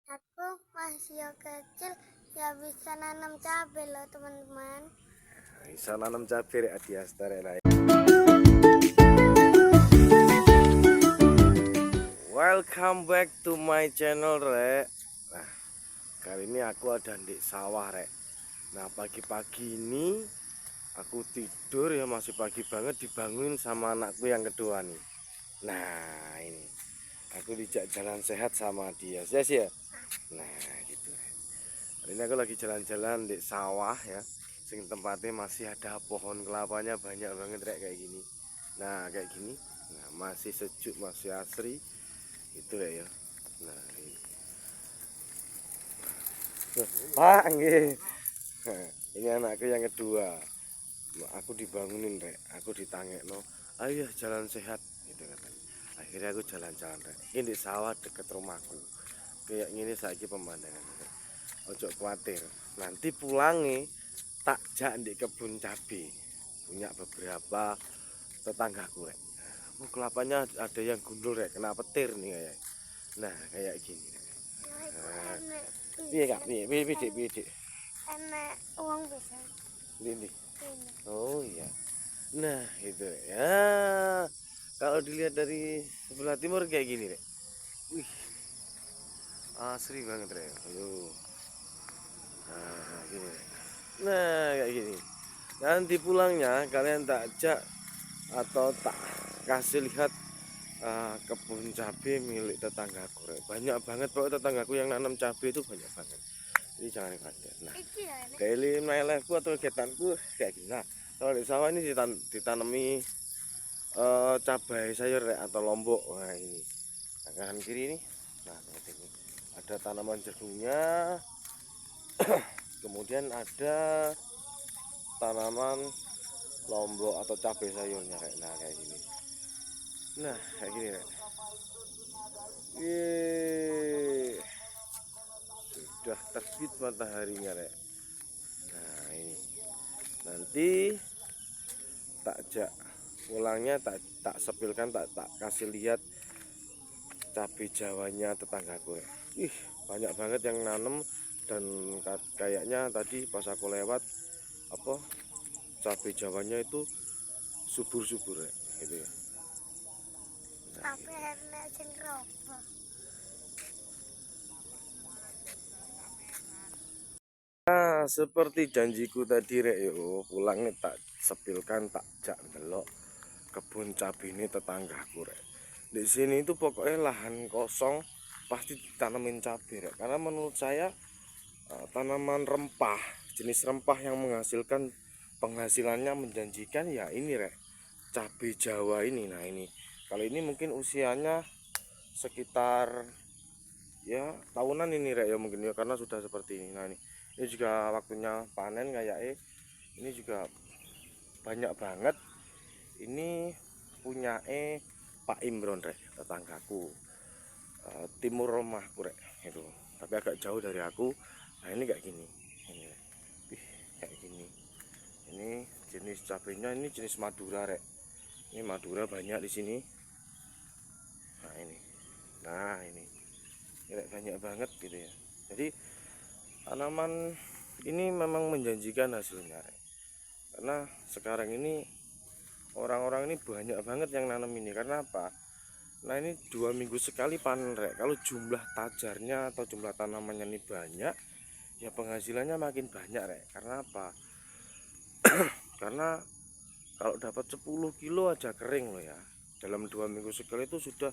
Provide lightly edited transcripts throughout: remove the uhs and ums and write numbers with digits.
Aku masih kecil ya bisa nanam cabai loh teman-teman. Bisa nanam cabai rek Adiasta rek lah. Welcome back to my channel rek. Nah, kali ini aku ada di sawah rek. Nah, pagi-pagi ini aku tidur ya masih pagi banget dibangunin sama anakku yang kedua nih. Nah, ini aku dijak jalan sehat sama dia. Ya. Nah, gitu. Hari ini aku lagi jalan-jalan di sawah ya. Sing tempatnya masih ada pohon kelapanya banyak banget kayak gini. Nah, kayak gini. Nah, masih sejuk, masih asri. Itu ya. Nah, ini. Pak, nggih. Ini anakku yang kedua. Aku dibangunin rek, aku ditangekno, ayo jalan sehat gitu katanya. Akhirnya aku jalan-jalan rek. Ini di sawah deket rumahku. Kayak gini saiki pemandangan rek. Ojo khawatir, nanti pulangnya tak jak di kebun cabai. Punya beberapa tetanggaku rek. Oh, kelapanya ada yang gundul rek, kena petir nih kayak. Nah, kayak gini rek. Nah, piye Kak? Piye Dik? Enak uang bisa. Ini. Ini. Oh iya. Nah, itu ya. Kalau dilihat dari sebelah timur kayak gini rek. Wih, asri banget rek. Aduh. Nah, gini rek. Nah, kayak gini. Nanti pulangnya kalian tak ajak atau tak kasih lihat kebun cabai milik tetanggaku. Banyak banget pokoknya tetanggaku yang nanam cabai itu banyak banget. Jadi jangan khawatir. Nah, daily my life atau kegiatanku kayak gini. Nah, kalau di sawah ini ditanami cabai sayur atau lombok. Nah, ini. Nah, kanan kiri ini. Nah, seperti ini. Ada tanaman jagungnya. Kemudian ada tanaman lombok atau cabai sayurnya rek. Nah, kayak gini. Nah, kayak gini rek. Yeay. Sudah terbit mataharinya rek. Nah, ini. Nanti tak jak pulangnya tak sepilkan tak kasih lihat cabai jawanya tetanggaku rek. Ih, banyak banget yang nanem dan kayaknya tadi pas aku lewat apa cabai jawanya itu subur-subur rek, gitu ya. Nah, Tapi enak sing robo. seperti janjiku tadi rek yo, pulang nih tak sepilkan tak jak delok kebun cabai ini tetanggaku rek. Di sini itu pokoknya lahan kosong pasti ditanamin cabai rek. Karena menurut saya tanaman rempah, jenis rempah yang menghasilkan penghasilannya menjanjikan ya ini rek. Cabai Jawa ini. Nah, ini. Kalau ini mungkin usianya sekitar ya tahunan ini rek ya mungkin ya karena sudah seperti ini. Nah, ini juga waktunya panen kayak ini juga banyak banget. Ini punya Pak Imron rek, tetanggaku. Timur rumahku rek itu. Tapi agak jauh dari aku. Nah, ini kayak gini. Ini rek. Wih, kayak gini. Ini jenis cabenya ini jenis Madura rek. Ini Madura banyak di sini. Nah, ini. Nah, ini. Ini rek, banyak banget gitu ya. Jadi tanaman ini memang menjanjikan hasilnya rek. Karena sekarang ini orang-orang ini banyak banget yang nanam ini. Karena apa? Nah, ini 2 minggu sekali panen rek. Kalau jumlah tajarnya atau jumlah tanamannya ini banyak, ya penghasilannya makin banyak rek. Karena apa? Karena kalau dapat 10 kilo aja kering loh ya. Dalam 2 minggu sekali itu sudah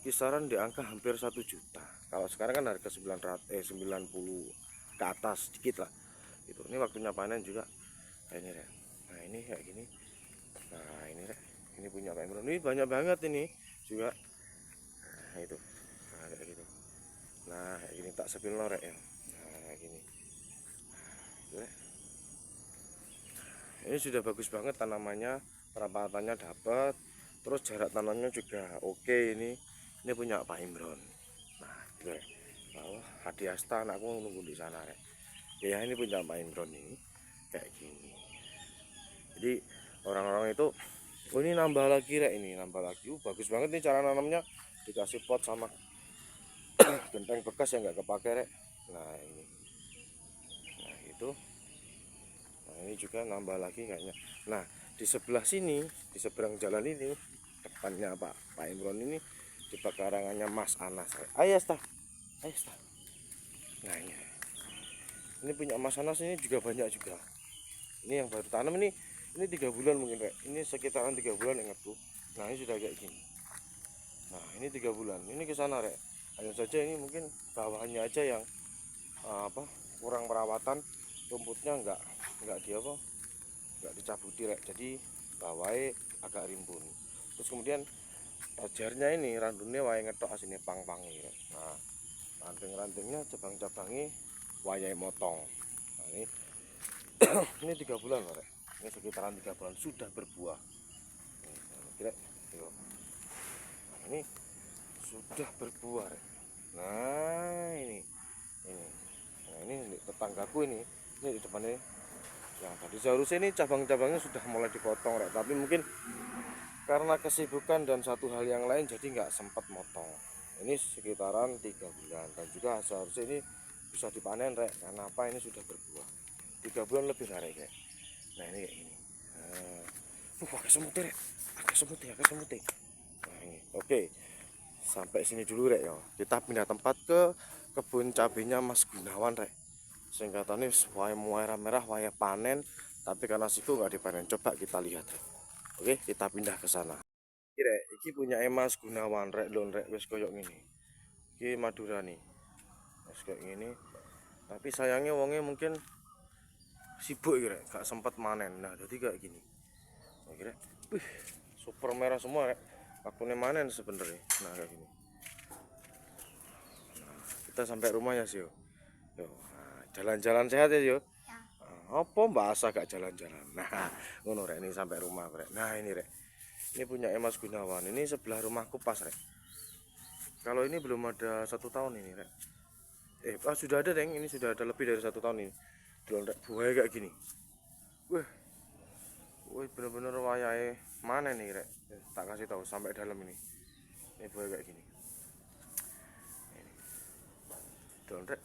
kisaran di angka hampir 1 juta. Kalau sekarang kan harga 90 ke atas sedikit lah. Itu. Ini waktunya panen juga. Nah, ini rek. Nah, ini kayak gini. Nah, ini rek. Ini punya Pak Imron. Ini banyak banget ini juga. Nah, itu. Nah, kayak gitu. Nah, kayak gini tak sepil rek ya. Nah, kayak gini. Rek. Ini sudah bagus banget tanamannya, perapatannya dapat, terus jarak tanamnya juga oke. Ini punya Pak Imron. Nah, gitu ya. Oh, Hadiasta anakku nunggu di sana rek. Ya, ini punya Pak Imron ini kayak gini. Jadi orang-orang itu, oh ini nambah lagi rek, ini nambah lagi. Bagus banget nih cara nanamnya, dikasih pot sama genteng bekas yang nggak kepake rek. Nah ini, nah itu, nah ini juga nambah lagi kayaknya. Nah di sebelah sini, di seberang jalan ini, depannya Pak Imron ini, di pekarangannya Mas Anas rek. Ayo sta, ayo sta. Nah ini punya Mas Anas ini juga banyak juga. Ini yang baru tanam ini 3 bulan mungkin rek. Ini sekitaran 3 bulan ingatku. Nah ini sudah kayak gini. Nah ini 3 bulan. Ini ke sana rek. Hanya saja ini mungkin bawahnya aja yang kurang perawatan. Rumputnya nggak di apa, nggak dicabuti rek. Jadi bawahnya agak rimbun. Terus kemudian tajarnya ini randungnya wae ngetok asine pang-pangi rek. Nah ranting-rantingnya cabang-cabangnya wayahe motong. Nah ini ini 3 bulan rek. Ini sekitaran 3 bulan sudah berbuah. Kira, nah, ini sudah berbuah rek. Nah ini tetanggaku ini di depannya. Ya tadi seharusnya ini cabang-cabangnya sudah mulai dipotong rek. Tapi mungkin karena kesibukan dan satu hal yang lain jadi nggak sempat motong. Ini sekitaran 3 bulan dan juga seharusnya ini bisa dipanen rek. Karena apa, ini sudah berbuah 3 bulan lebih lah rek. Nah ini kayak gini. Agak semut rek, agak semut. Nah ini oke, sampai sini dulu rek ya. Kita pindah tempat ke kebun cabenya Mas Gunawan rek. Singkatannya waya merah waya panen, tapi karena siku nggak dipanen. Coba kita lihat rek. Oke, kita pindah ke sana. Iki rek, iki punya Mas Gunawan rek, lon rek wis koyok ngene. Iki Madura nih. Wis koyok ngene. Tapi sayangnya wongnya mungkin sibuk iki rek, gak sempat manen. Nah, jadi kayak gini. Nah, kira, super merah semua rek. Waktunya manen sebenarnya. Nah, kayak gini. Nah, kita sampai rumahnya sih yo. Yo, nah, jalan-jalan sehat ya yo. Ya. Apa bahasa gak jalan-jalan. Nah, ngono rek, ini sampai rumah rek. Nah, ini rek. Ini punya Mas Gunawan. Ini sebelah rumahku pas rek. Kalau ini belum ada 1 tahun ini rek. Sudah ada deng. Ini sudah ada lebih dari 1 tahun ini. Dulu rek, buahnya kayak gini. Wih, bener-bener wayahe mana nih rek. Tak kasih tahu sampai dalam ini. Ini buahnya kayak gini. Ini. Dulu rek.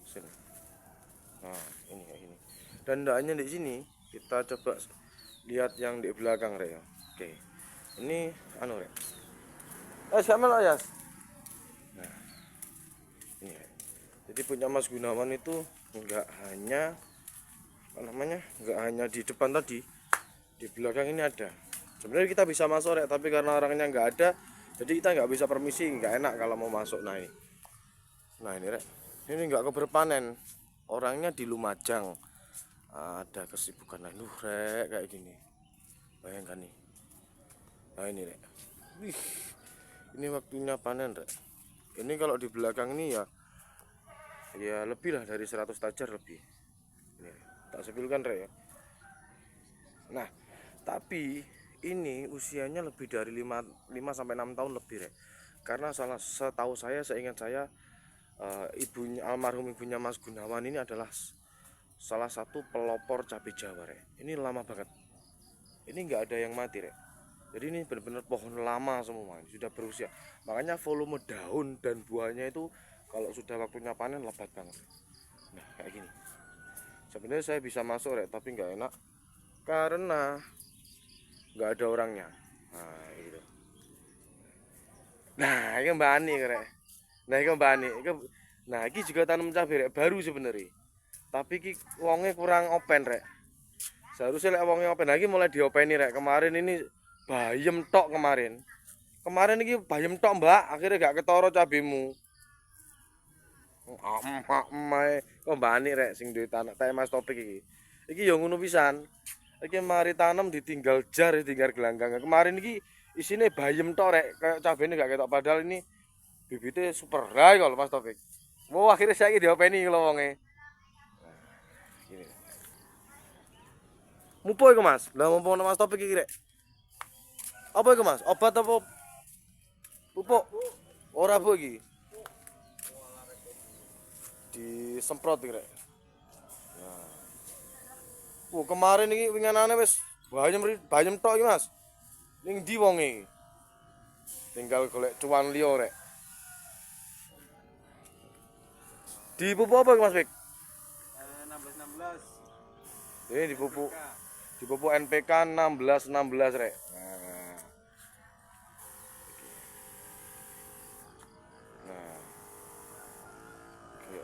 Sini. Nah, ini kayak gini. Dan tidak hanya di sini, kita coba lihat yang di belakang rek ya. Oke. Ini anu rek. Siapa lah Yas? Nah, ini rek. Jadi punya Mas Gunawan itu enggak hanya enggak hanya di depan tadi, di belakang ini ada. Sebenarnya kita bisa masuk rek, tapi karena orangnya enggak ada, jadi kita enggak bisa permisi, enggak enak kalau mau masuk. Nah ini rek. Ini enggak keberpanen. Orangnya di Lumajang. Ada kesibukan lain rek kayak gini. Bayangkan nih. Nah ini rek. Wih. Ini waktunya panen rek. Ini kalau di belakang ini ya lebih lah dari 100 tajar lebih. Ini tak sepilkan rek ya. Nah, tapi ini usianya lebih dari 5 sampai 6 tahun lebih rek. Karena setahu saya, seingat saya, almarhum ibunya Mas Gunawan ini adalah salah satu pelopor cabai Jawa rek. Ini lama banget. Ini nggak ada yang mati rek. Jadi ini benar-benar pohon lama semua, sudah berusia. Makanya volume daun dan buahnya itu kalau sudah waktunya panen lebat banget. Nah kayak gini. Sebenarnya saya bisa masuk rek, tapi nggak enak karena nggak ada orangnya. Nah gitu. Nah ini Mbak Ani rek. Nah ini Mbak Ani. Nah ini juga tanam cabai rek, baru sebenarnya. Tapi ini wongnya kurang open rek. Seharusnya lek wongnya open lagi mulai diopeni rek. Kemarin ini bayem tok kemarin. Kemarin ini bayem tok mbak, akhirnya gak ketoro cabemu. Kok mbak Ani rek sing duwe tanah teh Mas Topik iki. Iki yo ngono pisan. Iki mari tanam ditinggal jar, ditinggal gelanggang. Kemarin iki isine bayem tok rek, kayak cabene gak ketok padahal ini bibitnya super high kalau Mas Topik. Mau akhirnya saya iki diopeni lho wonge. Gini. Mupo iku Mas. Lah mumpung Mas Topik iki rek. Apa itu Mas? Obat apa? Pupuk? Ora bu iki. Disemprot iki rek. Nah. Kemarin iki winganane wis bayem tok iki Mas. Ning ndi wonge iki? Tinggal golek cuan liya rek. Dipupuk apa Mas Pik? 16-16. Ini dipupuk NPK 16-16 rek. Nah. Oke.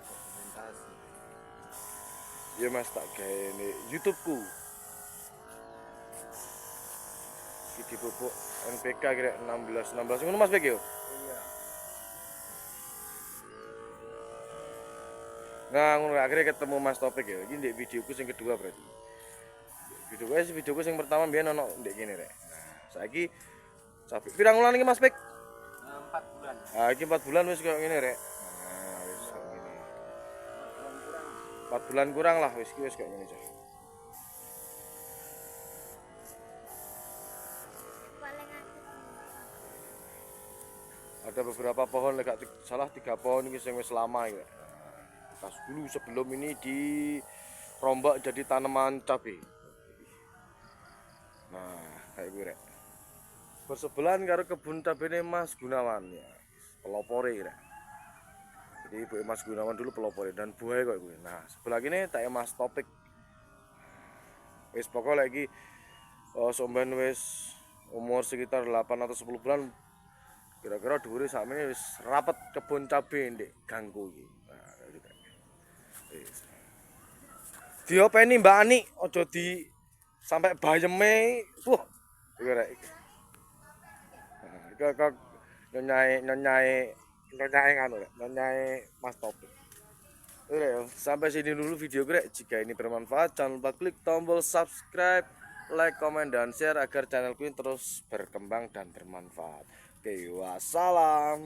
Dokumentasi. Ya Mas tak gawe ini YouTubeku. Iki dipupuk NPK kira 16-16 ngono Mas Pik yo. Iya. Nah, ngono akhirnya ketemu Mas Topik ya. Iki ndek videoku sing kedua berarti. Videoku sing pertama mbiyen ono ndek kene rek. Nah, saiki sapi pirang wulan iki Mas Pik? 4 bulan. Ah, iki 4 bulan wis koyo ngene rek. Nah, wis koyo ngene. 4 bulan kurang. 4 bulan kurang lah wis iki wis koyo ngene cah. paling aktif Ada beberapa pohon lek gak salah 3 pohon iki sing wis lama iki. Pas dulu sebelum ini dirombak jadi tanaman cabai. Nah, kayak gue rek. Bersebelahan karo kebun cabene Mas Gunawan ya. Pelopore rek. Jadi ibu Mas Gunawan dulu pelopore dan buah kok gue. Nah, sebelah kene tak Mas Topik. Wis pokok lagi somben wis umur sekitar 8 atau 10 bulan. Kira-kira dhuwure sakmene wis rapet kebun cabai ndek gangku iki. Nah, kayak gitu. Diopeni Mbak Ani, aja di sampai bayeme. Wah, iki rek. Kok nyonyai anu rek, nyonyai Mas Topik. Oke, sampai sini dulu video gue. Jika ini bermanfaat, jangan lupa klik tombol subscribe, like, komen, dan share agar channelku ini terus berkembang dan bermanfaat. Oke, wassalam.